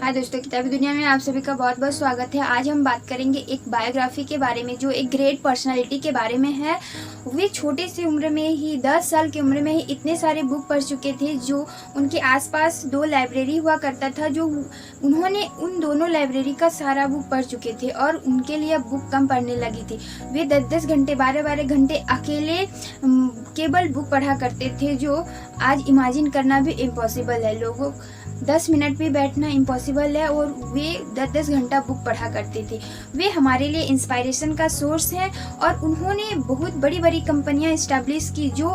हाय दोस्तों, किताबी दुनिया में आप सभी का बहुत बहुत स्वागत है। आज हम बात करेंगे एक बायोग्राफी के बारे में जो एक ग्रेट पर्सनालिटी के बारे में है। वे छोटी सी उम्र में ही 10 साल की उम्र में ही इतने सारे बुक पढ़ चुके थे। जो उनके आसपास 2 लाइब्रेरी हुआ करता था, जो उन्होंने उन दोनों लाइब्रेरी का सारा बुक पढ़ चुके थे और उनके लिए अब बुक कम पढ़ने लगी थी। वे 10-10 घंटे 12-12 घंटे अकेले केवल बुक पढ़ा करते थे, जो आज इमेजिन करना भी इम्पॉसिबल है। लोगों 10 मिनट भी बैठना इम्पॉसिबल है और वे 10-10 घंटा बुक पढ़ा करते थे। वे हमारे लिए इंस्पायरेशन का सोर्स हैं और उन्होंने बहुत बड़ी बड़ी कंपनियां इस्टेब्लिश की जो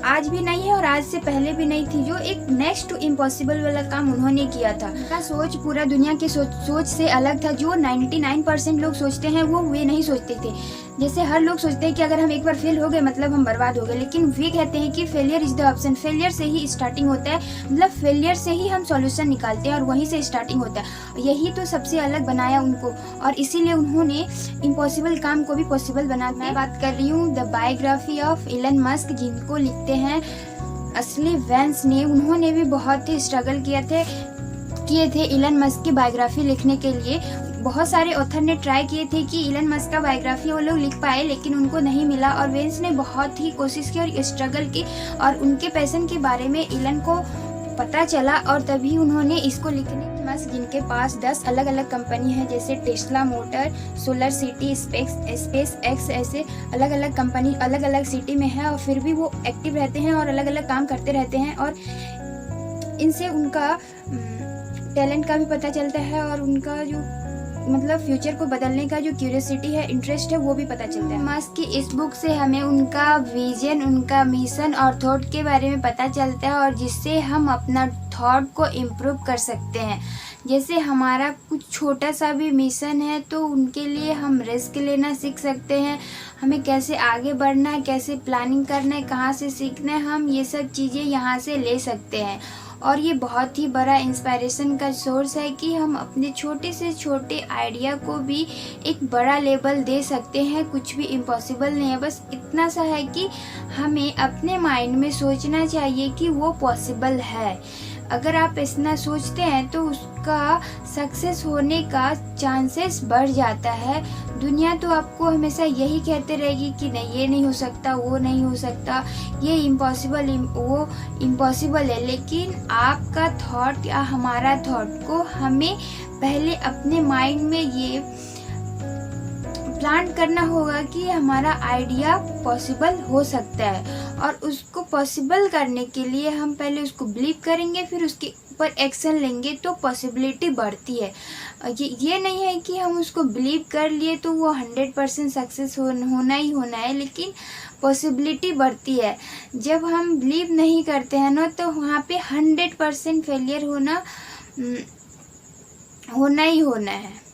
आज भी नहीं है और आज से पहले भी नहीं थी। जो एक नेक्स्ट टू इम्पॉसिबल वाला काम उन्होंने किया था। उनका सोच पूरा दुनिया के सोच से अलग था। जो 99% लोग सोचते हैं वो वे नहीं सोचते थे। जैसे हर लोग सोचते हैं कि अगर हम एक बार फेल हो गए मतलब हम बर्बाद हो गए, लेकिन वे कहते हैं कि failure is the option. Failure से ही स्टार्टिंग होता है, मतलब फेलियर से ही हम सॉल्यूशन निकालते हैं और वहीं से स्टार्टिंग होता है। यही तो सबसे अलग बनाया उनको और इसीलिए उन्होंने इम्पॉसिबल काम को भी पॉसिबल बना। मैं बात कर रही हूँ the biography of Elon Musk, जिनको लिखते हैं असली वेंस ने। उन्होंने भी बहुत ही स्ट्रगल किए थे इलन मस्क की बायोग्राफी लिखने के लिए। बहुत सारे ऑथर ने ट्राई किए थे कि इलन मस्क का बायोग्राफी वो लोग लिख पाए, लेकिन उनको नहीं मिला। और वेंस ने बहुत ही कोशिश की और स्ट्रगल की और उनके पैशन के बारे में इलन को पता चला और तभी उन्होंने इसको लिखने। मस्क जिनके पास 10 अलग अलग कंपनी है, जैसे Tesla motor, solar city, space x, ऐसे अलग अलग कंपनी अलग अलग सिटी में है और फिर भी वो एक्टिव रहते हैं और अलग अलग काम करते रहते हैं। और इनसे उनका टैलेंट का भी पता चलता है और उनका जो मतलब फ्यूचर को बदलने का जो क्यूरियोसिटी है, इंटरेस्ट है, वो भी पता चलता है। मस्क की इस बुक से हमें उनका विजन, उनका मिशन और थॉट के बारे में पता चलता है और जिससे हम अपना थॉट को इम्प्रूव कर सकते हैं। जैसे हमारा कुछ छोटा सा भी मिशन है तो उनके लिए हम रिस्क लेना सीख सकते हैं। हमें कैसे आगे बढ़ना है, कैसे प्लानिंग करना है, कहाँ से सीखना है, हम ये सब चीज़ें यहाँ से ले सकते हैं। और ये बहुत ही बड़ा इंस्पायरेशन का सोर्स है कि हम अपने छोटे से छोटे आइडिया को भी एक बड़ा लेवल दे सकते हैं। कुछ भी इम्पॉसिबल नहीं है, बस इतना सा है कि हमें अपने माइंड में सोचना चाहिए कि वो पॉसिबल है। अगर आप इतना सोचते हैं तो उसका सक्सेस होने का चांसेस बढ़ जाता है। दुनिया तो आपको हमेशा यही कहते रहेगी कि नहीं, ये नहीं हो सकता, वो नहीं हो सकता, ये इम्पॉसिबल, वो इम्पॉसिबल है। लेकिन आपका थॉट या हमारा थॉट को हमें पहले अपने माइंड में ये प्लान करना होगा कि हमारा आइडिया पॉसिबल हो सकता है और उसको पॉसिबल करने के लिए हम पहले उसको बिलीव करेंगे, फिर उसके ऊपर एक्शन लेंगे तो पॉसिबिलिटी बढ़ती है। ये नहीं है कि हम उसको बिलीव कर लिए तो वो 100% सक्सेस होना ही होना है, लेकिन पॉसिबिलिटी बढ़ती है। जब हम बिलीव नहीं करते हैं ना तो वहाँ पे 100% फेलियर होना ही होना है।